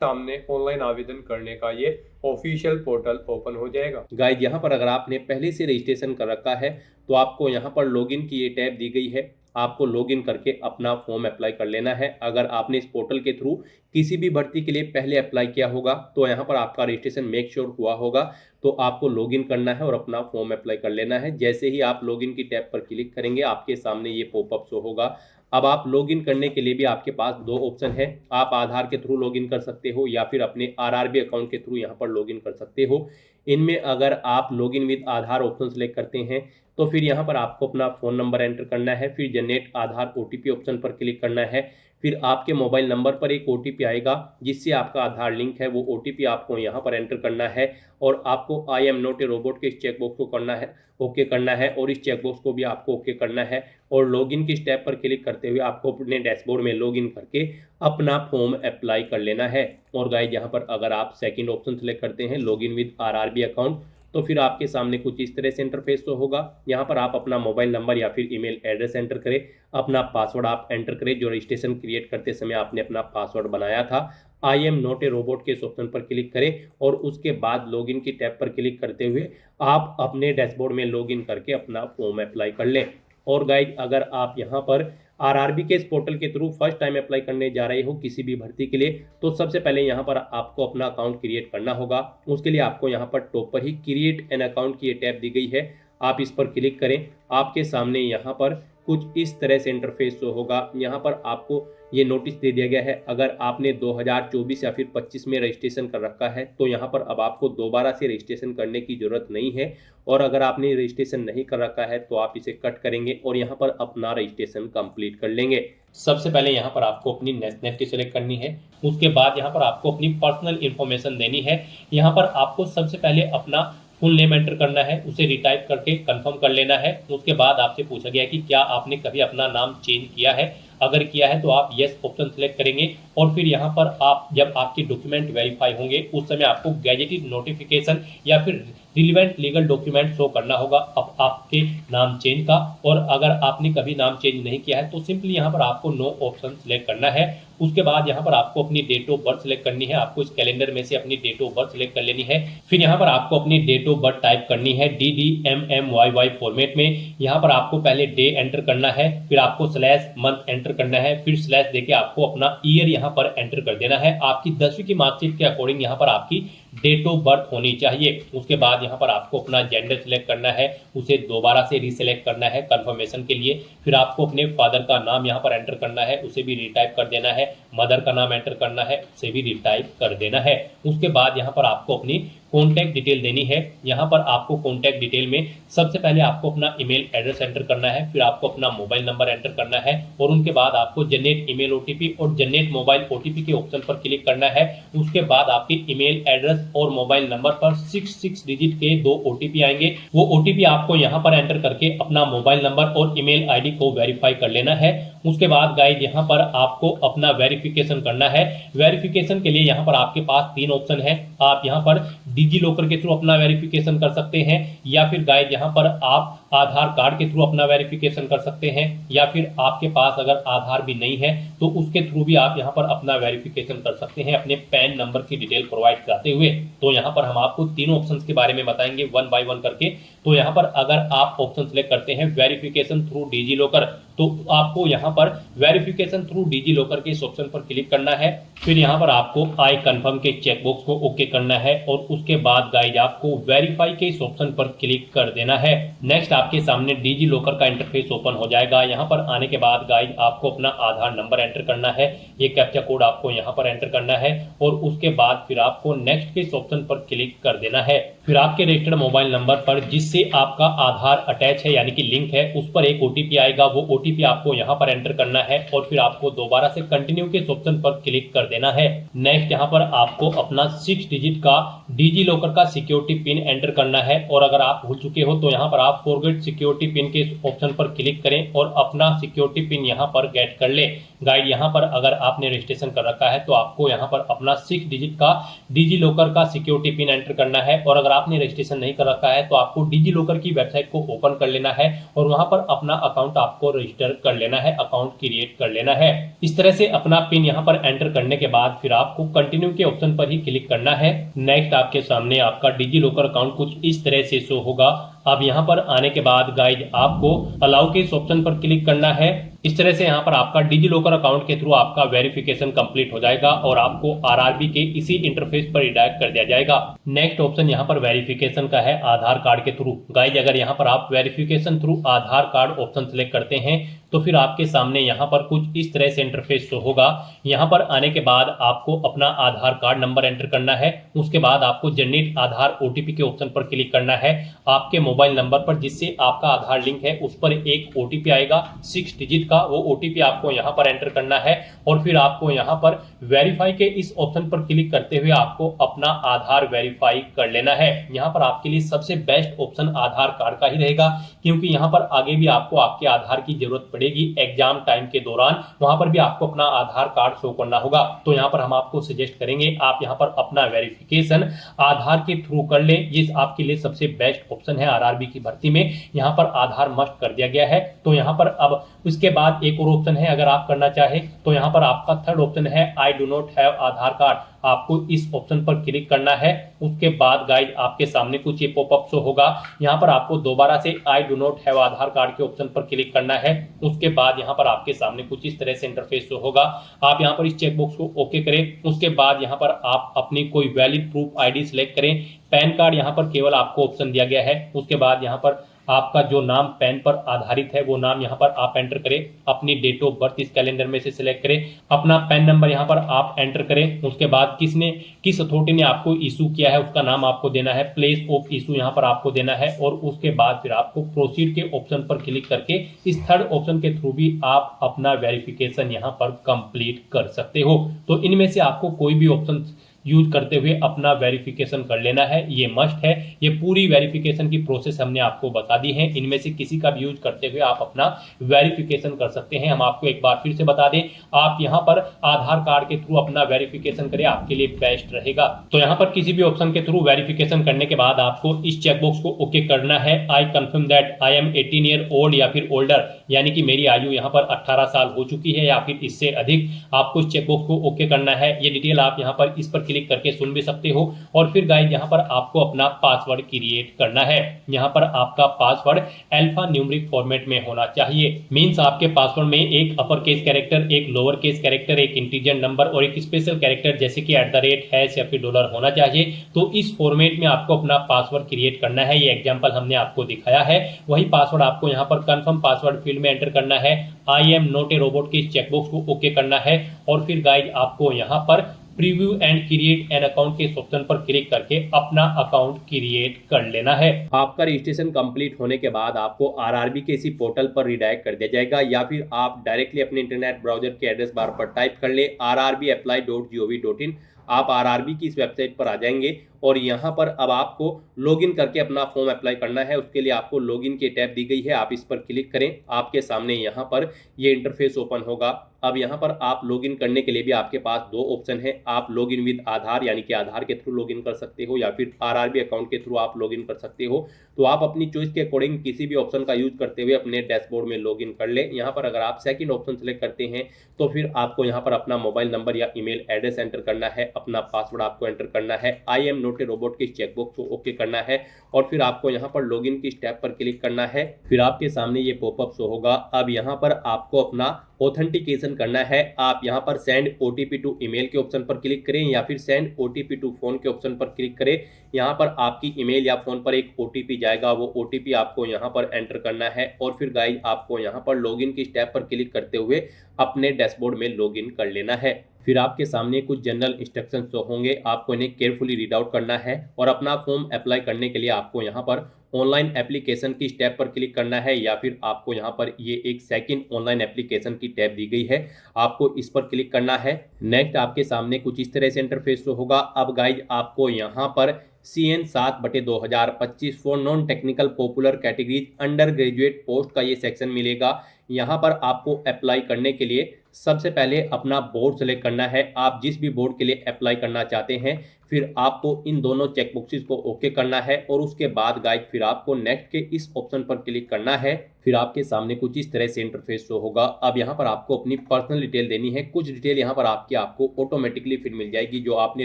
सामने ऑनलाइन आवेदन करने का ये ऑफिशियल पोर्टल ओपन हो जाएगा। गाइस, यहाँ पर अगर आपने पहले से रजिस्ट्रेशन कर रखा है तो आपको यहाँ पर लॉगिन की ये टैब दी गई है। आपको लॉगिन करके अपना फॉर्म अप्लाई कर लेना है। अगर आपने इस पोर्टल के थ्रू किसी भी भर्ती के लिए पहले अप्लाई किया होगा तो यहाँ पर आपका रजिस्ट्रेशन मेक श्योर हुआ होगा, तो आपको लॉगिन करना है और अपना फॉर्म अप्लाई कर लेना है। जैसे ही आप लॉगिन की टैब पर क्लिक करेंगे आपके सामने ये पॉपअप शो होगा। अब आप लॉगिन करने के लिए भी आपके पास दो ऑप्शन है। आप आधार के थ्रू लॉगिन कर सकते हो या फिर अपने आरआरबी अकाउंट के थ्रू यहाँ पर लॉगिन कर सकते हो। इनमें अगर आप login with Aadhaar option select करते हैं तो फिर यहाँ पर आपको अपना फ़ोन नंबर एंटर करना है, फिर जनरेट आधार ओटीपी ऑप्शन पर क्लिक करना है। फिर आपके मोबाइल नंबर पर एक ओटीपी आएगा जिससे आपका आधार लिंक है, वो ओटीपी आपको यहाँ पर एंटर करना है और आपको I am not a robot के इस चेकबॉक्स को करना है, ओके करना है और इस चेकबॉक्स को भी आपको ओके करना है। और लॉगिन की स्टेप पर क्लिक करते हुए आपको अपने डैशबोर्ड में लॉगिन करके अपना फॉर्म अप्लाई कर लेना है। और गाइस, यहाँ पर अगर आप सेकंड ऑप्शन सेलेक्ट करते हैं लॉगिन विद आरआरबी अकाउंट, तो फिर आपके सामने कुछ इस तरह से इंटरफेस तो होगा। यहाँ पर आप अपना मोबाइल नंबर या फिर ईमेल एड्रेस एंटर करें, अपना पासवर्ड आप एंटर करें जो रजिस्ट्रेशन क्रिएट करते समय आपने अपना पासवर्ड बनाया था। I am not a robot के इस ऑप्शन पर क्लिक करें और उसके बाद लॉगिन की टैब पर क्लिक करते हुए आप अपने डैशबोर्ड में लॉगिन करके अपना फॉर्म अप्लाई कर लें। और गाइड, अगर आप यहाँ पर आरआरबी के इस पोर्टल के थ्रू फर्स्ट टाइम अप्लाई करने जा रहे हो किसी भी भर्ती के लिए, तो सबसे पहले यहाँ पर आपको अपना अकाउंट क्रिएट करना होगा। उसके लिए आपको यहाँ पर टॉप पर ही क्रिएट एन अकाउंट की ये टैब दी गई है, आप इस पर क्लिक करें। आपके सामने यहाँ पर कुछ इस तरह से इंटरफेस शो होगा। यहाँ पर आपको ये नोटिस दे दिया गया है, अगर आपने 2024 या फिर 25 में रजिस्ट्रेशन कर रखा है तो यहाँ पर अब आपको दोबारा से रजिस्ट्रेशन करने की जरूरत नहीं है। और अगर आपने रजिस्ट्रेशन नहीं कर रखा है तो आप इसे कट करेंगे और यहाँ पर अपना रजिस्ट्रेशन कंप्लीट कर लेंगे। सबसे पहले यहाँ पर आपको अपनी नेशनलिटी सेलेक्ट करनी है। उसके बाद यहाँ पर आपको अपनी पर्सनल इंफॉर्मेशन देनी है। यहाँ पर आपको सबसे पहले अपना फुल नेम एंटर करना है, उसे रिटाइप करके कंफर्म कर लेना है। उसके बाद आपसे पूछा गया है कि क्या आपने कभी अपना नाम चेंज किया है। अगर किया है तो आप यस ऑप्शन सेलेक्ट करेंगे और फिर यहाँ पर आप जब आपके डॉक्यूमेंट वेरीफाई होंगे उस समय आपको गैजेटेड नोटिफिकेशन या फिर रिलीवेंट लीगल डॉक्यूमेंट शो करना होगा अब आपके नाम चेंज का। और अगर आपने कभी नाम चेंज नहीं किया है तो सिंपली यहाँ पर आपको नो ऑप्शन सेलेक्ट करना है। उसके बाद यहाँ पर आपको अपनी डेट ऑफ बर्थ सेलेक्ट करनी है। आपको इस कैलेंडर में से अपनी डेट ऑफ बर्थ सेलेक्ट कर लेनी है। फिर यहाँ पर आपको अपनी डेट ऑफ बर्थ टाइप करनी है DDMMYY फॉर्मेट में। यहाँ पर आपको पहले डे एंटर करना है, फिर आपको स्लैश मंथ एंटर करना है, फिर स्लैश देके आपको अपना ईयर यहाँ पर एंटर कर देना है। आपकी 10वीं की मार्कशीट के अकॉर्डिंग यहाँ पर आपकी डेट ऑफ बर्थ होनी चाहिए। उसके बाद यहाँ पर आपको अपना जेंडर सिलेक्ट करना है, उसे दोबारा से रीसिलेक्ट करना है कंफर्मेशन के लिए। फिर आपको अपने फादर का नाम यहाँ पर एंटर करना है, उसे भी रिटाइप कर देना है। मदर का नाम एंटर करना है, उसे भी रिटाइप कर देना है। उसके बाद यहाँ पर आपको अपनी कॉन्टैक्ट डिटेल देनी है। यहाँ पर आपको कॉन्टैक्ट डिटेल में सबसे पहले आपको अपना ईमेल एड्रेस एंटर करना है, फिर आपको अपना मोबाइल नंबर एंटर करना है और उनके बाद आपको जनरेट ईमेल ओटीपी और जनरेट मोबाइल ओटीपी के ऑप्शन पर क्लिक करना है। उसके बाद आपके ईमेल एड्रेस और मोबाइल नंबर पर 6 डिजिट के 2 ओटीपी आएंगे। वो ओटीपी आपको यहाँ पर एंटर करके अपना मोबाइल नंबर और ईमेल आईडी को वेरीफाई कर लेना है। उसके बाद गाइड यहाँ पर आपको अपना वेरिफिकेशन करना है। वेरिफिकेशन के लिए यहाँ पर आपके पास 3 ऑप्शन है। आप यहाँ पर डिजी लॉकर के थ्रू अपना वेरिफिकेशन कर सकते हैं या फिर गाइड यहाँ पर आप आधार कार्ड के थ्रू अपना वेरिफिकेशन कर सकते हैं या फिर आपके पास अगर आधार भी नहीं है तो उसके थ्रू भी आप यहाँ पर अपना वेरिफिकेशन कर सकते हैं अपने पैन नंबर की डिटेल प्रोवाइड कराते हुए। तो यहाँ पर हम आपको तीनों ऑप्शंस के बारे में बताएंगे 1 बाय 1 करके। तो यहाँ पर अगर आप ऑप्शन सेलेक्ट करते हैं वेरिफिकेशन थ्रू डिजी लॉकर, तो आपको यहाँ पर वेरिफिकेशन थ्रू डिजी लॉकर के इस ऑप्शन पर क्लिक करना है। फिर यहाँ पर आपको आई कंफर्म के चेकबॉक्स को ओके करना है और उसके बाद गाइड आपको वेरीफाई के इस ऑप्शन पर क्लिक कर देना है। नेक्स्ट आपके सामने डिजी लॉकर का इंटरफेस ओपन हो जाएगा। यहाँ पर आने के बाद गाइड आपको अपना आधार नंबर एंटर करना है, ये कैप्चा कोड आपको यहाँ पर एंटर करना है और उसके बाद फिर आपको नेक्स्ट के इस ऑप्शन पर क्लिक कर देना है। फिर आपके रजिस्टर्ड मोबाइल नंबर पर जिससे आपका आधार अटैच है यानी कि लिंक है उस पर एक ओटीपी आएगा, वो ओटीपी आपको यहाँ पर एंटर करना है और फिर आपको दोबारा से कंटिन्यू के इस ऑप्शन पर क्लिक कर देना है। नेक्स्ट यहाँ पर आपको अपना 6 डिजिट का डिजी लॉकर का सिक्योरिटी पिन एंटर करना है और अगर आप भूल चुके हो तो यहाँ पर आप फॉरगेट सिक्योरिटी पिन के ऑप्शन पर क्लिक करें और अपना सिक्योरिटी पिन यहाँ पर गेट कर ले। गाइड यहाँ पर अगर आपने रजिस्ट्रेशन कर रखा है तो आपको यहाँ पर अपना 6 डिजिट का डिजी लॉकर का सिक्योरिटी पिन एंटर करना है और अगर आपने रजिस्ट्रेशन नहीं कर रखा है तो आपको डिजी लॉकर की वेबसाइट को ओपन कर लेना है और वहां पर अपना अकाउंट आपको रजिस्टर कर लेना है, अकाउंट क्रिएट कर लेना है। इस तरह से अपना पिन यहाँ पर एंटर करने के बाद फिर आपको कंटिन्यू के ऑप्शन पर ही क्लिक करना है। नेक्स्ट आपके सामने आपका डिजी लॉकर अकाउंट कुछ इस तरह से शो होगा। अब यहाँ पर आने के बाद गाइज आपको अलाउ के इस ऑप्शन पर क्लिक करना है। इस तरह से यहाँ पर आपका डिजी लॉकर अकाउंट के थ्रू आपका वेरिफिकेशन कंप्लीट हो जाएगा और आपको आरआरबी के इसी इंटरफेस पर रिडायरेक्ट कर दिया जाएगा। नेक्स्ट ऑप्शन यहाँ पर वेरिफिकेशन का है आधार कार्ड के थ्रू। गाइज अगर यहाँ पर आप वेरिफिकेशन थ्रू आधार कार्ड ऑप्शन सेलेक्ट करते हैं तो फिर आपके सामने यहाँ पर कुछ इस तरह से इंटरफेस शो होगा। यहाँ पर आने के बाद आपको अपना आधार कार्ड नंबर एंटर करना है। उसके बाद आपको जनरेट आधार ओटीपी के ऑप्शन पर क्लिक करना है। आपके मोबाइल नंबर पर जिससे आपका आधार लिंक है उस पर एक ओटीपी आएगा 6 डिजिट का, वो ओटीपी आपको यहाँ पर एंटर करना है और फिर आपको यहाँ पर वेरीफाई के इस ऑप्शन पर क्लिक करते हुए आपको अपना आधार वेरीफाई कर लेना है। यहाँ पर आपके लिए सबसे बेस्ट ऑप्शन आधार कार्ड का ही रहेगा, क्योंकि यहाँ पर आगे भी आपको आपके आधार की जरूरत पड़ेगी एग्जाम टाइम के दौरान, वहां पर भी आपको अपना आधार कार्ड शो करना होगा। तो यहाँ पर हम आपको सजेस्ट करेंगे आप यहाँ पर अपना वेरिफिकेशन आधार के थ्रू कर ले। ये आपके लिए सबसे बेस्ट ऑप्शन है। आरआरबी की भर्ती में यहाँ पर आधार मस्ट कर दिया गया है। तो यहाँ पर अब उसके बाद एक और ऑप्शन है, अगर आप करना चाहे तो यहाँ पर आपका थर्ड ऑप्शन है I do not have Aadhaar card. आपको इस ऑप्शन पर क्लिक करना है। उसके बाद गाइड आपके सामने कुछ ये पॉपअप शो होगा। यहाँ पर आपको दोबारा से I do not have Aadhaar card के ऑप्शन पर क्लिक करना है। उसके बाद यहाँ पर आपके सामने कुछ इस तरह से इंटरफेस शो होगा। आप यहाँ पर इस चेकबॉक्स को ओके करें। उसके बाद यहाँ पर आप अपनी कोई वैलिड प्रूफ आईडी सिलेक्ट करें। पैन कार्ड यहाँ पर केवल आपको ऑप्शन दिया गया है। उसके बाद यहाँ पर आपका जो नाम पैन पर आधारित है वो नाम यहाँ पर आप एंटर करें। अपनी डेट ऑफ बर्थ इस कैलेंडर में से सिलेक्ट करें। अपना पैन नंबर यहाँ पर आप एंटर करें। उसके बाद किस अथॉरिटी ने आपको इशू किया है उसका नाम आपको देना है। प्लेस ऑफ इशू यहाँ पर आपको देना है और उसके बाद फिर आपको प्रोसीड के ऑप्शन पर क्लिक करके इस थर्ड ऑप्शन के थ्रू भी आप अपना वेरिफिकेशन यहाँ पर कंप्लीट कर सकते हो। तो इनमें से आपको कोई भी ऑप्शन यूज करते हुए अपना वेरिफिकेशन कर लेना है, ये मस्ट है। ये पूरी वेरिफिकेशन की प्रोसेस हमने आपको बता दी है। इनमें से किसी का भी यूज करते हुए आप अपना वेरिफिकेशन कर सकते हैं। हम आपको एक बार फिर से बता दें, आप यहाँ पर आधार कार्ड के थ्रू अपना वेरिफिकेशन करें, आपके लिए बेस्ट रहेगा। तो यहाँ पर किसी भी ऑप्शन के थ्रू वेरिफिकेशन करने के बाद आपको इस चेकबॉक्स को ओके करना है। I confirm that I am 18 year old या फिर ओल्डर, यानी कि मेरी आयु यहाँ पर 18 साल हो चुकी है या फिर इससे अधिक। आपको इस चेकबॉक्स को ओके करना है। ये डिटेल आप यहाँ पर इस पर क्लिक करके सुन भी सकते हो। और फिर गाइस यहाँ पर आपको अपना पासवर्ड क्रिएट करना है। यहाँ पर आपका पासवर्ड अल्फा न्यूमेरिक फॉर्मेट में होना चाहिए। मींस आपके पासवर्ड में एक अपर केस कैरेक्टर, एक लोअर केस कैरेक्टर, एक इंटीजर नंबर और एक स्पेशल कैरेक्टर जैसे कि @ या फिर डॉलर होना चाहिए। तो इस फॉर्मेट में आपको अपना पासवर्ड क्रिएट करना है। ये एग्जांपल हमने आपको दिखाया है। वही पासवर्ड आपको यहाँ पर कंफर्म पासवर्ड फील्ड में एंटर करना है। I am not a robot के इस चेकबॉक्स को ओके करना है और फिर गाइस आपको यहाँ पर preview and create an account के ऑप्शन पर क्लिक करके अपना अकाउंट क्रिएट कर लेना है। आपका रजिस्ट्रेशन कंप्लीट होने के बाद आपको आरआरबी के इसी पोर्टल पर रिडायरेक्ट कर दिया जाएगा, या फिर आप डायरेक्टली अपने इंटरनेट ब्राउजर के एड्रेस बार पर टाइप कर ले rrbapply.gov.in। आप आरआरबी की इस वेबसाइट पर आ जाएंगे और यहाँ पर अब आपको लॉगिन करके अपना फॉर्म अप्लाई करना है। उसके लिए आपको लॉगिन की टैब दी गई है, आप इस पर क्लिक करें। आपके सामने यहाँ पर ये इंटरफेस ओपन होगा। अब यहाँ पर आप लॉगिन करने के लिए भी आपके पास दो ऑप्शन है। आप लॉगिन विद आधार यानी कि आधार के थ्रू लॉगिन कर सकते हो या फिर आरआरबी अकाउंट के थ्रू आप लॉगिन कर सकते हो। तो आप अपनी चॉइस के अकॉर्डिंग किसी भी ऑप्शन का यूज करते हुए अपने डैशबोर्ड में लॉगिन कर ले। यहाँ पर अगर आप सेकंड ऑप्शन सेलेक्ट करते हैं तो फिर आपको यहाँ पर अपना मोबाइल नंबर या ईमेल एड्रेस एंटर करना है, अपना पासवर्ड आपको एंटर करना है, I am not a robot के चेकबॉक्स को ओके करना है और फिर आपको यहाँ पर लॉगिन की स्टेप पर क्लिक करना है। फिर आपके सामने ये पॉपअप शो होगा। अब यहाँ पर आपको अपना ऑथेंटिकेशन करना है। आप यहाँ पर सेंड ओटीपी टू ईमेल के ऑप्शन पर क्लिक करें या फिर सेंड ओटीपी टू फोन के ऑप्शन पर क्लिक करें। यहाँ पर आपकी ईमेल या फोन पर एक ओटीपी जाएगा, वो ओटीपी आपको यहाँ पर एंटर करना है और फिर गाइस आपको यहाँ पर लॉगिन की स्टेप पर क्लिक करते हुए अपने डैशबोर्ड में लॉगिन कर लेना है। फिर आपके सामने कुछ जनरल इंस्ट्रक्शंस तो होंगे, आपको इन्हें केयरफुली रीड आउट करना है और अपना फॉर्म अप्लाई करने के लिए आपको यहाँ पर ऑनलाइन एप्लीकेशन की स्टेप पर क्लिक करना है या फिर आपको यहाँ पर ये एक सेकंड ऑनलाइन एप्लीकेशन की टैब दी गई है, आपको इस पर क्लिक करना है। नेक्स्ट आपके सामने कुछ इस तरह से इंटरफेस होगा। अब गाइज आपको यहाँ पर CN 7/2025 for non technical popular categories under graduate post का ये सेक्शन मिलेगा। यहाँ पर आपको अप्लाई करने के लिए सबसे पहले अपना बोर्ड सेलेक्ट करना है, आप जिस भी बोर्ड के लिए अप्लाई करना चाहते हैं। फिर आपको इन दोनों चेक बॉक्सेस को ओके करना है और उसके बाद गाइस फिर आपको नेक्स्ट के इस ऑप्शन पर क्लिक करना है। फिर आपके सामने कुछ इस तरह से इंटरफेस शो होगा। अब यहाँ पर आपको अपनी पर्सनल डिटेल देनी है। कुछ डिटेल यहाँ पर आपको ऑटोमेटिकली फिर मिल जाएगी जो आपने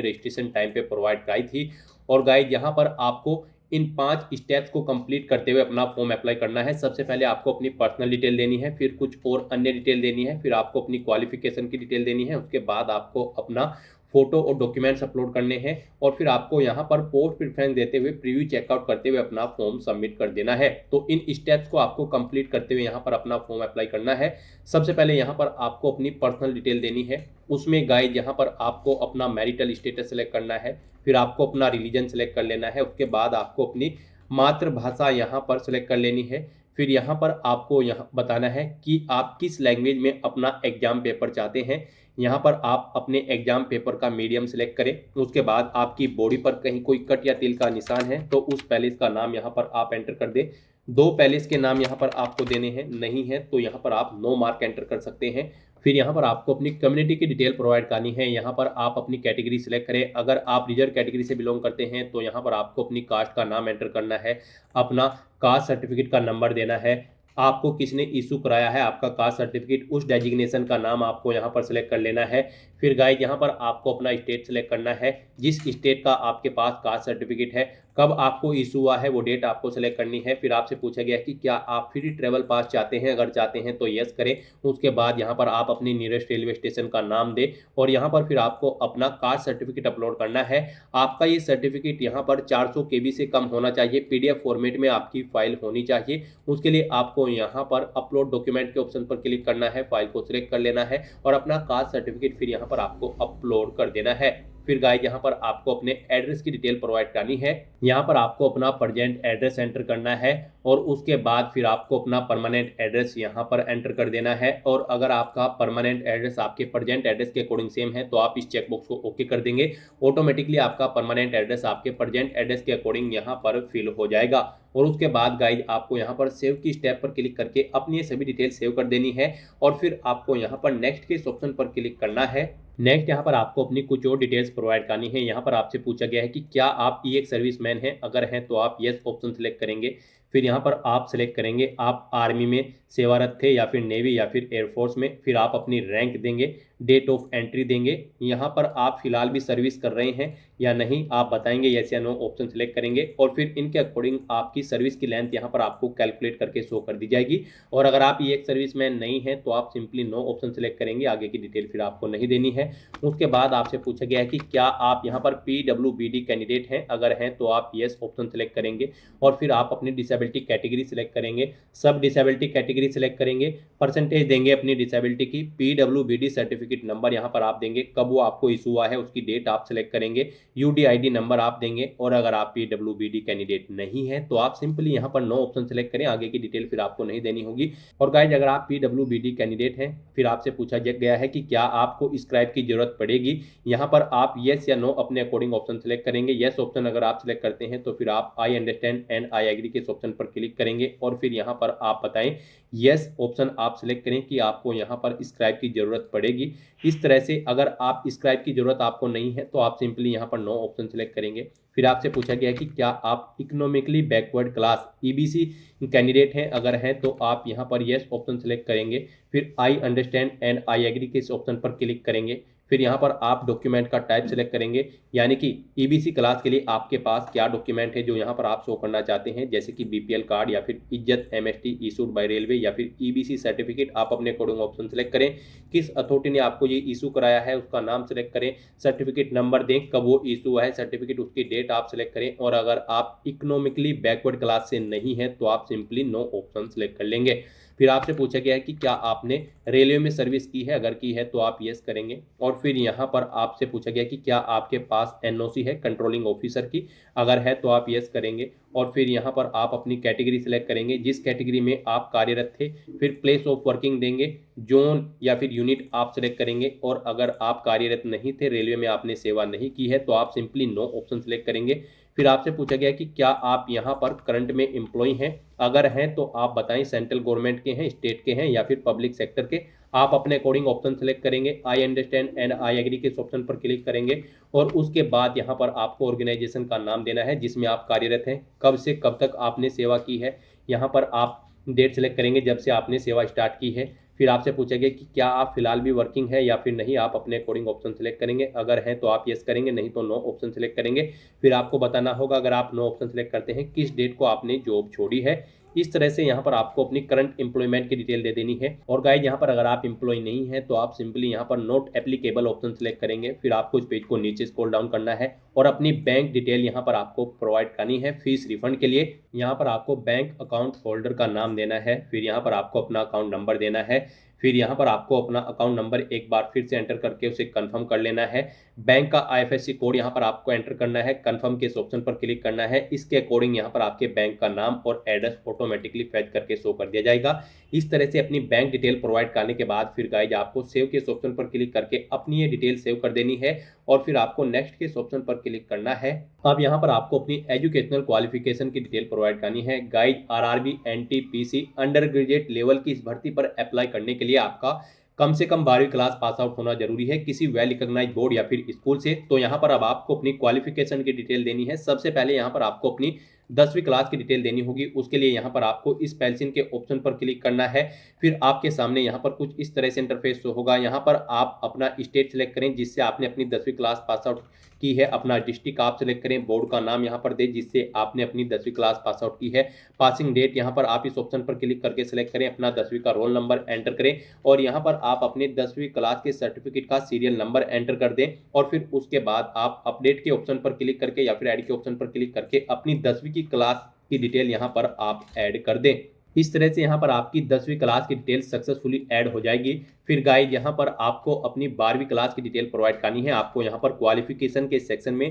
रजिस्ट्रेशन टाइम पे प्रोवाइड कराई थी। और गाइस यहाँ पर आपको इन 5 स्टेप्स को कंप्लीट करते हुए अपना फॉर्म अप्लाई करना है। सबसे पहले आपको अपनी पर्सनल डिटेल देनी है, फिर कुछ और अन्य डिटेल देनी है, फिर आपको अपनी क्वालिफिकेशन की डिटेल देनी है, उसके बाद आपको अपना फोटो और डॉक्यूमेंट्स अपलोड करने हैं और फिर आपको यहाँ पर पोस्ट प्रेफरेंस देते हुए प्रीव्यू चेकआउट करते हुए अपना फॉर्म सबमिट कर देना है। तो इन स्टेप्स को आपको कंप्लीट करते हुए यहाँ पर अपना फॉर्म अप्लाई करना है। सबसे पहले यहाँ पर आपको अपनी पर्सनल डिटेल देनी है। उसमें गाइड यहाँ पर आपको अपना मैरिटल स्टेटस सेलेक्ट करना है, फिर आपको अपना रिलीजन सेलेक्ट कर लेना है, उसके बाद आपको अपनी मातृभाषा यहाँ पर सेलेक्ट कर लेनी है। फिर यहाँ पर आपको यहाँ बताना है कि आप किस लैंग्वेज में अपना एग्जाम पेपर चाहते हैं। यहाँ पर आप अपने एग्जाम पेपर का मीडियम सेलेक्ट करें। उसके बाद आपकी बॉडी पर कहीं कोई कट या तिल का निशान है तो उस पैलेस का नाम यहाँ पर आप एंटर कर दें। 2 पैलेस के नाम यहाँ पर आपको देने हैं, नहीं है तो यहाँ पर आप नो मार्क एंटर कर सकते हैं। फिर यहाँ पर आपको अपनी कम्युनिटी की डिटेल प्रोवाइड करनी है। यहाँ पर आप अपनी कैटेगरी सेलेक्ट करें। अगर आप रिजर्व कैटेगरी से बिलोंग करते हैं तो यहाँ पर आपको अपनी कास्ट का नाम एंटर करना है, अपना कास्ट सर्टिफिकेट का नंबर देना है, आपको किसने इशू कराया है आपका कास्ट सर्टिफिकेट, उस डेजिग्नेशन का नाम आपको यहाँ पर सेलेक्ट कर लेना है। फिर गाइस यहाँ पर आपको अपना स्टेट सेलेक्ट करना है, जिस स्टेट का आपके पास कास्ट सर्टिफिकेट है, कब आपको इशू हुआ है वो डेट आपको सेलेक्ट करनी है। फिर आपसे पूछा गया है कि क्या आप फ्री ट्रेवल पास चाहते हैं, अगर चाहते हैं तो यस करें। उसके बाद यहाँ पर आप अपनी नियरेस्ट रेलवे स्टेशन का नाम दें और यहाँ पर फिर आपको अपना कास्ट सर्टिफिकेट अपलोड करना है। आपका ये सर्टिफिकेट यहाँ पर 400 KB से कम होना चाहिए, PDF फॉर्मेट में आपकी फाइल होनी चाहिए। उसके लिए आपको यहाँ पर अपलोड डॉक्यूमेंट के ऑप्शन पर क्लिक करना है, फाइल को सिलेक्ट कर लेना है और अपना कास्ट सर्टिफिकेट फिर यहाँ पर आपको अपलोड कर देना है। फिर गाइस यहाँ पर आपको अपने एड्रेस की डिटेल प्रोवाइड करनी है। यहाँ पर आपको अपना प्रेजेंट एड्रेस एंटर करना है और उसके बाद फिर आपको अपना परमानेंट एड्रेस यहाँ पर एंटर कर देना है। और अगर आपका परमानेंट एड्रेस आपके प्रेजेंट एड्रेस के अकॉर्डिंग सेम है तो आप इस चेकबॉक्स को ओके कर देंगे। ऑटोमेटिकली आपका परमानेंट एड्रेस आपके प्रेजेंट एड्रेस के अकॉर्डिंग यहाँ पर फिल हो जाएगा। और उसके बाद गाइज आपको यहाँ पर सेव की स्टेप पर क्लिक करके अपनी ये सभी डिटेल सेव कर देनी है और फिर आपको यहाँ पर नेक्स्ट के इस ऑप्शन पर क्लिक करना है। नेक्स्ट यहाँ पर आपको अपनी कुछ और डिटेल्स प्रोवाइड करनी है। यहाँ पर आपसे पूछा गया है कि क्या आप एक सर्विसमैन हैं, अगर हैं तो आप यस ऑप्शन सेलेक्ट करेंगे। फिर यहाँ पर आप सेलेक्ट करेंगे आप आर्मी में सेवारत थे या फिर नेवी या फिर एयरफोर्स में। फिर आप अपनी रैंक देंगे, डेट ऑफ एंट्री देंगे, यहाँ पर आप फिलहाल भी सर्विस कर रहे हैं या नहीं आप बताएंगे, यस या नो ऑप्शन सेलेक्ट करेंगे और फिर इनके अकॉर्डिंग आपकी सर्विस की लेंथ यहाँ पर आपको कैलकुलेट करके शो कर दी जाएगी। और अगर आप ये एक सर्विसमैन नहीं है तो आप सिंपली नो ऑप्शन सेलेक्ट करेंगे, आगे की डिटेल फिर आपको नहीं देनी है। उसके बाद आपसे पूछा गया है कि क्या आप यहाँ पर PWBD कैंडिडेट हैं, अगर हैं तो आप यस ऑप्शन सेलेक्ट करेंगे और फिर आप अपनी डिसेबिलिटी कैटेगरी सेलेक्ट करेंगे, सब डिसेबिलिटी कैटेगरी सेलेक्ट करेंगे, परसेंटेज देंगे अपनी डिसेबिलिटी की, PWBD सर्टिफिकेट नंबर यहाँ पर आप देंगे, कब वो आपको इशू हुआ है उसकी डेट आप सेलेक्ट करेंगे, UDID नंबर आप देंगे। और अगर आप PWBD कैंडिडेट नहीं है तो आप सिंपली यहाँ पर नो ऑप्शन सेलेक्ट करें, आगे की डिटेल फिर आपको नहीं देनी होगी। और गाइज अगर आप PWBD कैंडिडेट हैं फिर आपसे पूछा गया है कि क्या आपको स्क्राइब की जरूरत पड़ेगी, यहाँ पर आप यस या नो अपने अकॉर्डिंग ऑप्शन सेलेक्ट करेंगे। यस ऑप्शन अगर आप सेलेक्ट करते हैं तो फिर आप I understand and I agree के ऑप्शन पर क्लिक करेंगे और फिर यहाँ पर आप बताएं यस ऑप्शन आप सेलेक्ट करें कि आपको यहाँ पर स्क्राइब की जरूरत पड़ेगी। इस तरह से अगर आप स्क्राइब की जरूरत आपको नहीं है तो आप सिंपली यहाँ पर नो ऑप्शन सेलेक्ट करेंगे। फिर आपसे पूछा गया है कि क्या आप economically backward class EBC candidate हैं, अगर हैं तो आप यहाँ पर यस ऑप्शन सेलेक्ट करेंगे। फिर I understand and I agree के इस ऑप्शन पर क्लिक करेंगे। फिर यहाँ पर आप डॉक्यूमेंट का टाइप सेलेक्ट करेंगे, यानी कि EBC क्लास के लिए आपके पास क्या डॉक्यूमेंट है जो यहाँ पर आप शो करना चाहते हैं, जैसे कि BPL कार्ड या फिर इज्जत MST इशूड बाय रेलवे या फिर EBC सर्टिफिकेट। आप अपने अकॉर्डिंग ऑप्शन सेलेक्ट करें, किस अथॉरिटी ने आपको ये इशू कराया है उसका नाम सेलेक्ट करें, सर्टिफिकेट नंबर दें, कब वो इशू हुआ है सर्टिफिकेट उसकी डेट आप सेलेक्ट करें। और अगर आप इकोनॉमिकली बैकवर्ड क्लास से नहीं है तो आप सिंपली नो ऑप्शन सेलेक्ट कर लेंगे। फिर आपसे पूछा गया है कि क्या आपने रेलवे में सर्विस की है, अगर की है तो आप यस करेंगे। और फिर यहाँ पर आपसे पूछा गया कि क्या आपके पास NOC है कंट्रोलिंग ऑफिसर की, अगर है तो आप यस करेंगे। और फिर यहाँ पर आप अपनी कैटेगरी सेलेक्ट करेंगे, जिस कैटेगरी में आप कार्यरत थे, फिर प्लेस ऑफ वर्किंग देंगे, जोन या फिर यूनिट आप सेलेक्ट करेंगे। और अगर आप कार्यरत नहीं थे, रेलवे में आपने सेवा नहीं की है तो आप सिंपली नो ऑप्शन सेलेक्ट करेंगे। फिर आपसे पूछा गया कि क्या आप यहाँ पर करंट में एम्प्लॉय हैं, अगर हैं तो आप बताएं सेंट्रल गवर्नमेंट के हैं, स्टेट के हैं या फिर पब्लिक सेक्टर के, आप अपने अकॉर्डिंग ऑप्शन सेलेक्ट करेंगे, I understand and I agree के ऑप्शन पर क्लिक करेंगे और उसके बाद यहाँ पर आपको ऑर्गेनाइजेशन का नाम देना है जिसमें आप कार्यरत हैं, कब से कब तक आपने सेवा की है। यहाँ पर आप डेट सेलेक्ट करेंगे जब से आपने सेवा स्टार्ट की है। फिर आपसे पूछेगा कि क्या आप फिलहाल भी वर्किंग है या फिर नहीं, आप अपने अकॉर्डिंग ऑप्शन सेलेक्ट करेंगे। अगर हैं तो आप यस करेंगे, नहीं तो नो ऑप्शन सेलेक्ट करेंगे। फिर आपको बताना होगा अगर आप नो ऑप्शन सेलेक्ट करते हैं किस डेट को आपने जॉब छोड़ी है। इस तरह से यहाँ पर आपको अपनी करंट एम्प्लॉयमेंट की डिटेल दे देनी है। और गाइस यहाँ पर अगर आप एम्प्लॉय नहीं है तो आप सिंपली यहाँ पर नॉट एप्लीकेबल ऑप्शन सेलेक्ट करेंगे। फिर आपको इस पेज को नीचे स्क्रॉल डाउन करना है और अपनी बैंक डिटेल यहाँ पर आपको प्रोवाइड करनी है। फीस रिफंड के लिए यहाँ पर आपको बैंक अकाउंट होल्डर का नाम देना है। फिर यहाँ पर आपको अपना अकाउंट नंबर देना है। फिर यहाँ पर आपको अपना अकाउंट नंबर एक बार फिर से एंटर करके उसे कंफर्म कर लेना है। बैंक का आईएफएससी कोड यहाँ पर आपको एंटर करना है, कंफर्म के इस ऑप्शन पर क्लिक करना है। इसके अकॉर्डिंग यहाँ पर आपके बैंक का नाम और एड्रेस ऑटोमेटिकली फैच करके शो कर दिया जाएगा। इस तरह से अपनी बैंक डिटेल प्रोवाइड करने के बाद फिर गाइज आपको सेव के इस ऑप्शन पर क्लिक करके अपनी ये डिटेल सेव कर देनी है और फिर आपको नेक्स्ट के इस ऑप्शन पर क्लिक करना है। अब यहाँ पर आपको अपनी एजुकेशनल क्वालिफिकेशन की डिटेल प्रोवाइड करनी है। Guys RRB NTPC under graduate level की इस भर्ती पर अप्लाई करने के लिए आपका कम से कम 12वीं क्लास पास आउट होना जरूरी है किसी वेल रिकॉग्नाइज्ड बोर्ड या फिर स्कूल से। तो यहाँ पर अब आपको अपनी क्वालिफिकेशन की डिटेल देनी है। सबसे पहले यहाँ पर आपको अपनी 10वीं क्लास की डिटेल देनी होगी। उसके लिए यहाँ पर आपको इस पेंसिल के ऑप्शन पर क्लिक करना है। फिर आपके सामने यहाँ पर कुछ इस तरह से इंटरफेस होगा। यहाँ पर आप अपना स्टेट सेलेक्ट करें जिससे आपने अपनी 10वीं क्लास पास आउट की है। अपना डिस्ट्रिक्ट आप सेलेक्ट करें, बोर्ड का नाम यहाँ पर दें जिससे आपने अपनी 10वीं क्लास पास आउट की है। पासिंग डेट यहाँ पर आप इस ऑप्शन पर क्लिक करके सेलेक्ट करें, अपना 10वीं का रोल नंबर एंटर करें और यहाँ पर आप अपने 10वीं क्लास के सर्टिफिकेट का सीरियल नंबर एंटर कर दें और फिर उसके बाद आप अपडेट के ऑप्शन पर क्लिक करके या फिर ऐड के ऑप्शन पर क्लिक करके अपनी 10वीं की क्लास की डिटेल यहाँ पर आप ऐड कर दें। इस तरह से यहाँ पर आपकी 10वीं क्लास की डिटेल सक्सेसफुली ऐड हो जाएगी। फिर गाइज यहाँ पर आपको अपनी 12वीं क्लास की डिटेल प्रोवाइड करनी है। आपको यहाँ पर क्वालिफिकेशन के सेक्शन में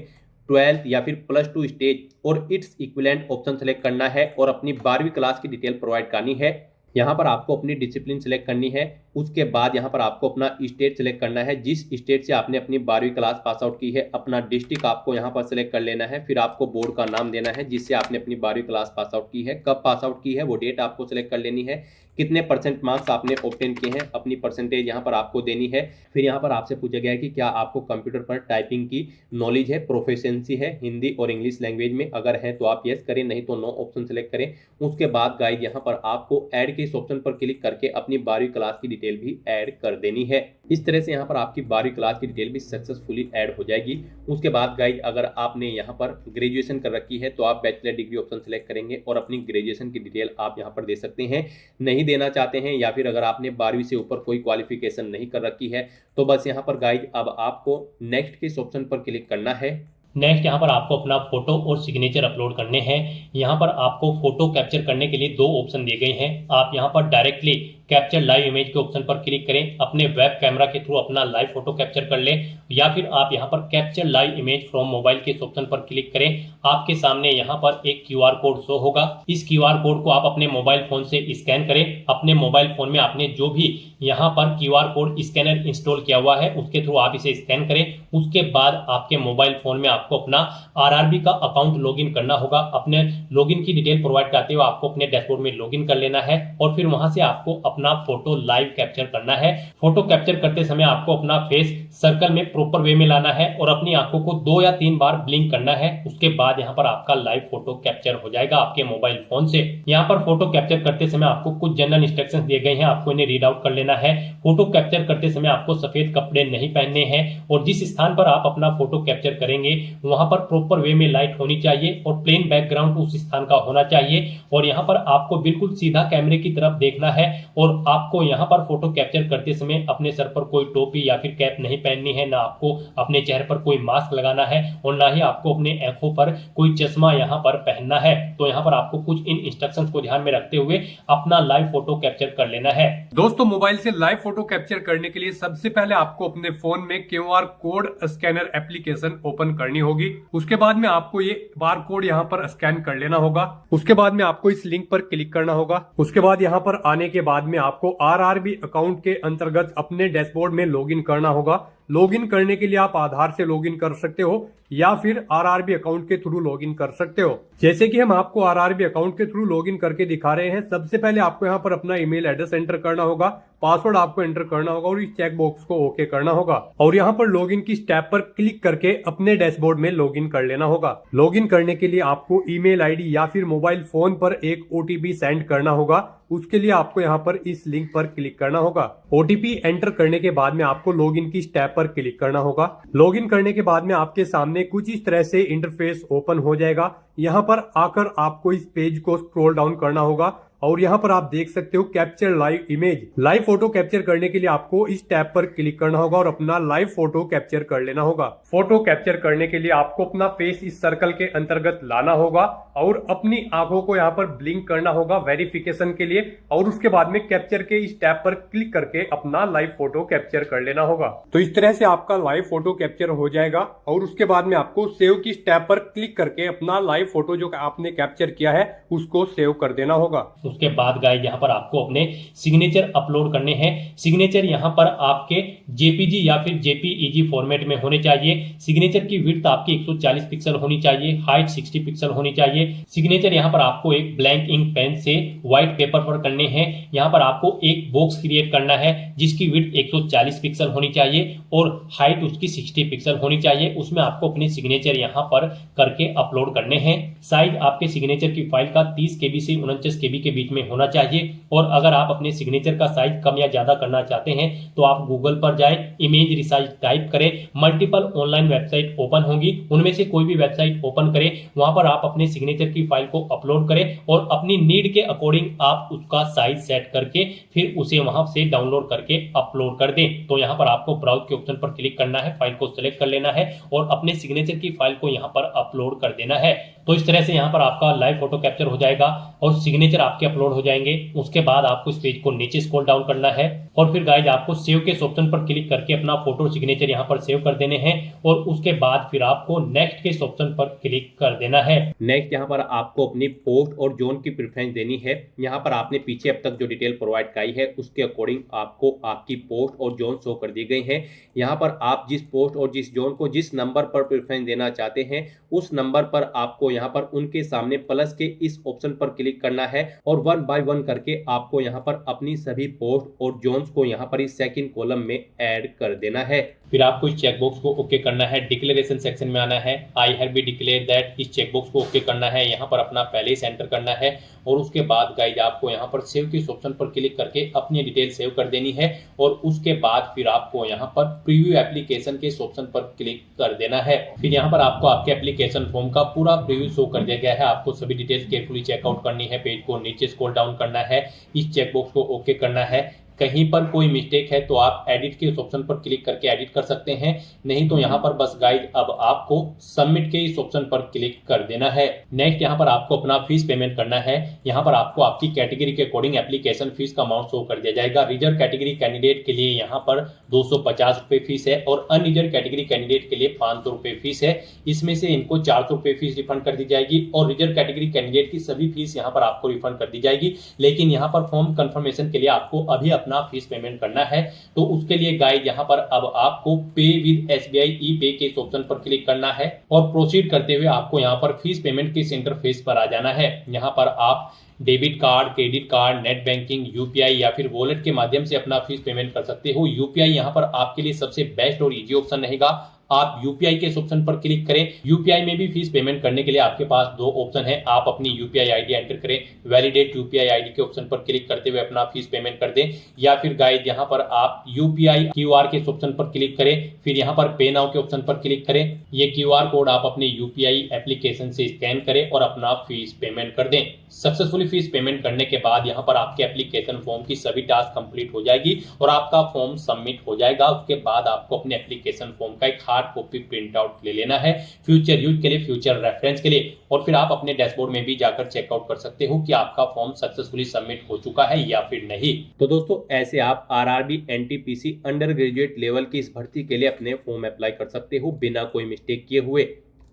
12th या फिर +2 स्टेज और इट्स इक्विवेलेंट ऑप्शन सेलेक्ट करना है और अपनी 12वीं क्लास की डिटेल प्रोवाइड करनी है। यहाँ पर आपको अपनी डिसिप्लिन सेलेक्ट करनी है। उसके बाद यहाँ पर आपको अपना स्टेट सेलेक्ट करना है, जिस स्टेट से आपने अपनी 12वीं क्लास पास आउट की है। अपना डिस्ट्रिक्ट आपको यहाँ पर सेलेक्ट कर लेना है। फिर आपको बोर्ड का नाम देना है जिससे आपने अपनी 12वीं क्लास पास आउट की है। कब पास आउट की है वो डेट आपको सेलेक्ट कर लेनी है। कितने % मार्क्स आपने ऑब्टेन किए हैं, अपनी परसेंटेज यहाँ पर आपको देनी है। फिर यहाँ पर आपसे पूछा गया है कि क्या आपको कंप्यूटर पर टाइपिंग की नॉलेज है, प्रोफिशिएंसी है हिंदी और इंग्लिश लैंग्वेज में। अगर है तो आप यस करें, नहीं तो नो ऑप्शन सेलेक्ट करें। उसके बाद गाइड यहाँ पर आपको ऐड के इस ऑप्शन पर क्लिक करके अपनी 12वीं क्लास की डिटेल भी ऐड कर देनी है। इस तरह से यहाँ पर आपकी 12वीं क्लास की डिटेल भी सक्सेसफुली ऐड हो जाएगी। उसके बाद गाइड अगर आपने यहाँ पर ग्रेजुएशन कर रखी है तो आप बैचलर डिग्री ऑप्शन सेलेक्ट करेंगे और अपनी ग्रेजुएशन की डिटेल आप यहाँ पर दे सकते हैं। नहीं देना चाहते हैं या फिर अगर आपने 12वीं से ऊपर कोई क्वालिफिकेशन नहीं कर रखी है तो बस यहाँ पर गाइड अब आपको नेक्स्ट के इस ऑप्शन पर क्लिक करना है। नेक्स्ट यहाँ पर आपको अपना फोटो और सिग्नेचर अपलोड करने हैं। यहाँ पर आपको फोटो कैप्चर करने के लिए 2 ऑप्शन दिए गए हैं। आप यहाँ पर डायरेक्टली कैप्चर लाइव इमेज के ऑप्शन पर क्लिक करें, अपने वेब कैमरा के थ्रू अपना लाइव फोटो कैप्चर कर लें, या फिर आप यहाँ पर capture live image from mobile के ऑप्शन पर क्लिक करें। आपके सामने यहाँ पर एक QR कोड शो होगा। इस QR कोड को आप अपने मोबाइल फोन से स्कैन करें। अपने मोबाइल फोन में आपने जो भी यहाँ पर QR कोड स्कैनर इंस्टॉल किया हुआ है उसके थ्रू आप इसे स्कैन करें। उसके बाद आपके मोबाइल फोन में आपको अपना RRB का अकाउंट लॉगिन करना होगा। अपने लॉगिन की डिटेल प्रोवाइड करते हुए आपको अपने डैशबोर्ड में लॉगिन कर लेना है और फिर वहां से आपको अपना फोटो लाइव कैप्चर करना है। फोटो कैप्चर करते समय आपको अपना फेस सर्कल में प्रॉपर वे में लाना है और अपनी आंखों को 2 या 3 बार ब्लिंक करना है। उसके बाद यहाँ पर आपका लाइव फोटो कैप्चर हो जाएगा आपके मोबाइल फोन से। यहाँ पर फोटो कैप्चर करते समय आपको कुछ जनरल इंस्ट्रक्शंस दिए गए हैं, आपको इन्हें रीड आउट कर लेना है। फोटो कैप्चर करते समय आपको सफेद कपड़े नहीं पहनने हैं और जिस स्थान पर आप अपना फोटो कैप्चर करेंगे वहां पर प्रॉपर वे में लाइट होनी चाहिए और प्लेन बैकग्राउंड उस स्थान का होना चाहिए। और यहाँ पर आपको बिल्कुल सीधा कैमरे की तरफ देखना है और आपको यहाँ पर फोटो कैप्चर करते समय अपने सर पर कोई टोपी या फिर कैप नहीं पहननी है, ना आपको अपने चेहरे पर कोई मास्क लगाना है और ना ही आपको अपने आंखों पर कोई चश्मा यहाँ पर पहनना है। तो यहाँ पर आपको कुछ इन इंस्ट्रक्शंस को ध्यान में रखते हुए अपना लाइव फोटो कैप्चर कर लेना है। दोस्तों, मोबाइल से लाइव फोटो कैप्चर करने के लिए सबसे पहले आपको अपने फोन में QR code scanner application open करनी होगी। उसके बाद में आपको ये बार कोड यहाँ पर स्कैन कर लेना होगा। उसके बाद में आपको इस लिंक पर क्लिक करना होगा। उसके बाद यहाँ पर आने के बाद में आपको RRB अकाउंट के अंतर्गत अपने डैशबोर्ड में लॉगिन करना होगा। लॉगिन करने के लिए आप आधार से लॉगिन कर सकते हो या फिर आरआरबी अकाउंट के थ्रू लॉगिन कर सकते हो। जैसे कि हम आपको आरआरबी अकाउंट के थ्रू लॉगिन करके दिखा रहे हैं। सबसे पहले आपको यहाँ पर अपना ईमेल एड्रेस एंटर करना होगा, पासवर्ड आपको एंटर करना होगा और इस चेक बॉक्स को ओके करना होगा और यहाँ पर लॉगिन की स्टेप पर क्लिक करके अपने डैशबोर्ड में लॉगिन कर लेना होगा। लॉगिन करने के लिए आपको ईमेल आईडी या फिर मोबाइल फोन पर एक ओटीपी सेंड करना होगा। उसके लिए आपको यहाँ पर इस लिंक पर क्लिक करना होगा। ओटीपी एंटर करने के बाद में आपको लॉगिन की स्टेप पर क्लिक करना होगा। लॉगिन करने के बाद में आपके सामने कुछ इस तरह से इंटरफेस ओपन हो जाएगा। यहाँ पर आकर आपको इस पेज को स्क्रॉल डाउन करना होगा और यहाँ पर आप देख सकते हो capture live image. Live photo capture करने के लिए आपको इस टैब पर क्लिक करना होगा और अपना लाइव फोटो कैप्चर कर लेना होगा। फोटो कैप्चर करने के लिए आपको अपना फेस इस सर्कल के अंतर्गत लाना होगा और अपनी आंखों को यहाँ पर ब्लिंक करना होगा वेरिफिकेशन के लिए और उसके बाद में कैप्चर के इस टैब पर क्लिक करके अपना लाइव फोटो कैप्चर कर लेना होगा। तो इस तरह से आपका लाइव फोटो कैप्चर हो जाएगा और उसके बाद में आपको सेव की टैब पर क्लिक करके अपना लाइव फोटो जो आपने कैप्चर किया है उसको सेव कर देना होगा। उसके बाद गाइस यहाँ पर आपको अपने सिग्नेचर अपलोड करने हैं। सिग्नेचर यहाँ पर आपके जेपीजी या फिर जेपीईजी फॉर्मेट में होने चाहिए। सिग्नेचर की विड्थ आपकी 140 पिक्सल होनी चाहिए, हाइट 60 पिक्सल होनी चाहिए। सिग्नेचर यहाँ पर आपको एक ब्लैंक इंक पेन से व्हाइट पेपर पर करने हैं। यहाँ पर आपको एक बॉक्स क्रिएट करना है जिसकी विड्थ 140 पिक्सल होनी चाहिए और हाइट उसकी 60 पिक्सल होनी चाहिए। उसमें आपको अपने सिग्नेचर यहाँ पर करके अपलोड करने हैं। साइज आपके सिग्नेचर की फाइल का 30 KB से 49 KB के बीच में होना चाहिए और अगर आप अपने सिग्नेचर का साइज कम या ज्यादा करना चाहते हैं तो आप गूगल पर जाएं, इमेज रिसाइज टाइप करें, मल्टीपल ऑनलाइन वेबसाइट ओपन होंगी, उनमें से कोई भी वेबसाइट ओपन करें, वहां पर आप अपने सिग्नेचर की फाइल को अपलोड करें और अपनी नीड के अकॉर्डिंग आप उसका साइज सेट करके फिर उसे वहां से डाउनलोड करके अपलोड कर दें। तो यहाँ पर आपको ब्राउज के ऑप्शन पर क्लिक करना है, फाइल को सिलेक्ट कर लेना है और अपने सिग्नेचर की फाइल को यहाँ पर अपलोड कर देना है। तो इस तरह से यहाँ पर आपका लाइव फोटो कैप्चर हो जाएगा और सिग्नेचर आपके अपलोड हो जाएंगे। उसके बाद आपको इस पेज को नीचे स्क्रॉल डाउन करना है और फिर गाइस आपको सेव के ऑप्शन पर क्लिक करके अपना फोटो सिग्नेचर यहाँ पर सेव कर देने हैं और उसके बाद फिर आपको नेक्स्ट के ऑप्शन पर क्लिक कर देना है। नेक्स्ट यहाँ पर आपको अपनी पोस्ट और जोन की प्रेफरेंस देनी है। यहाँ पर आपने पीछे अब तक जो डिटेल प्रोवाइड कराई है उसके अकॉर्डिंग आपको आपकी पोस्ट और जोन शो कर दी गई है। यहाँ पर आप जिस पोस्ट और जिस जोन को जिस नंबर पर प्रेफरेंस देना चाहते हैं उस नंबर पर आपको यहाँ पर उनके सामने प्लस के इस ऑप्शन पर क्लिक करना है और 1 बाय 1 करके आपको यहाँ पर अपनी सभी पोस्ट और जोन्स को यहाँ पर इस सेकंड कॉलम में ऐड कर देना है। फिर आपको इस चेकबॉक्स को ओके करना है, डिक्लेरेशन सेक्शन में आना है, I have be declare that, इस चेकबॉक्स को ओके करना है, यहाँ पर अपना पहले ही सेंटर करना है और उसके बाद गाइज आपको यहाँ पर सेव के ऑप्शन पर क्लिक करके अपनी डिटेल सेव कर देनी है और उसके बाद फिर आपको यहाँ पर प्रीव्यू एप्लीकेशन के ऑप्शन पर क्लिक कर देना है। फिर यहाँ पर आपको आपके एप्लीकेशन फॉर्म का पूरा प्रीव्यू शो कर दिया गया है। आपको सभी डिटेल्स केयरफुली चेकआउट करनी है, पेज को नीचे स्क्रॉल डाउन करना है, इस चेकबॉक्स को ओके करना है। कहीं पर कोई मिस्टेक है तो आप एडिट के ऑप्शन पर क्लिक करके एडिट कर सकते हैं, नहीं तो यहाँ पर बस गाइड अब आपको सबमिट के इस ऑप्शन पर क्लिक कर देना है। नेक्स्ट यहाँ पर आपको अपना फीस पेमेंट करना है। यहाँ पर आपको आपकी कैटेगरी के अकॉर्डिंग एप्लीकेशन फीस का अमाउंट शो कर दिया जाएगा। रिजर्व कैटेगरी कैंडिडेट के लिए यहाँ पर 250 रुपए फीस है और अनरिजर्व कैटेगरी कैंडिडेट के लिए 500 रुपए फीस है। इसमें से इनको 400 रुपए फीस रिफंड कर दी जाएगी और रिजर्व कैटेगरी कैंडिडेट की सभी फीस यहाँ पर आपको रिफंड कर दी जाएगी। लेकिन यहाँ पर फॉर्म कंफर्मेशन के लिए आपको अभी अपना फीस पेमेंट करना है। तो उसके लिए गाइड यहाँ पर अब आपको पे विद SBI ई-पे के ऑप्शन पर क्लिक करना है और प्रोसीड करते हुए आपको यहाँ पर फीस पेमेंट के इंटरफेस पर आ जाना है। यहाँ पर आप debit card, credit card, net banking, UPI या फिर वॉलेट के माध्यम से अपना फीस पेमेंट कर सकते हो। UPI यहाँ पर आपके लिए सबसे बेस्ट और इजी ऑप्शन रहेगा। आप UPI के ऑप्शन पर क्लिक करें। UPI में भी फीस पेमेंट करने के लिए आपके पास दो ऑप्शन है। आप अपनी UPI ID एंटर करें, वैलिडेट UPI ID के ऑप्शन पर क्लिक करते हुए अपना फीस पेमेंट कर दें, या फिर गाइड यहाँ पर आप UPI QR के ऑप्शन पर क्लिक करें, फिर यहाँ पर पे नाउ के ऑप्शन पर क्लिक करें। ये QR कोड आप अपने UPI एप्लीकेशन से स्कैन करें और अपना फीस पेमेंट कर दें। सक्सेसफुली फीस पेमेंट करने के बाद यहाँ पर आपके एप्लीकेशन फॉर्म की सभी टास्क कंप्लीट हो जाएगी और आपका फॉर्म सबमिट हो जाएगा। उसके बाद आपको अपने एप्लीकेशन फॉर्म का एक हार्ड कॉपी प्रिंट आउट ले लेना है फ्यूचर यूज के लिए, फ्यूचर रेफरेंस के लिए, और फिर आप अपने डैशबोर्ड में भी जाकर चेकआउट कर सकते हो कि आपका फॉर्म सक्सेसफुली सबमिट हो चुका है या फिर नहीं। तो दोस्तों ऐसे आप RRB NTPC under graduate level की इस भर्ती के लिए अपने फॉर्म अप्लाई कर सकते हो बिना कोई मिस्टेक किए हुए।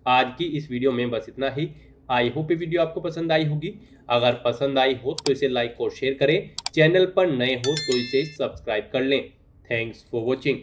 आज की इस वीडियो में बस इतना ही। आई होप ये वीडियो आपको पसंद आई होगी। अगर पसंद आई हो तो इसे लाइक और शेयर करें। चैनल पर नए हो तो इसे सब्सक्राइब कर लें। Thanks for watching.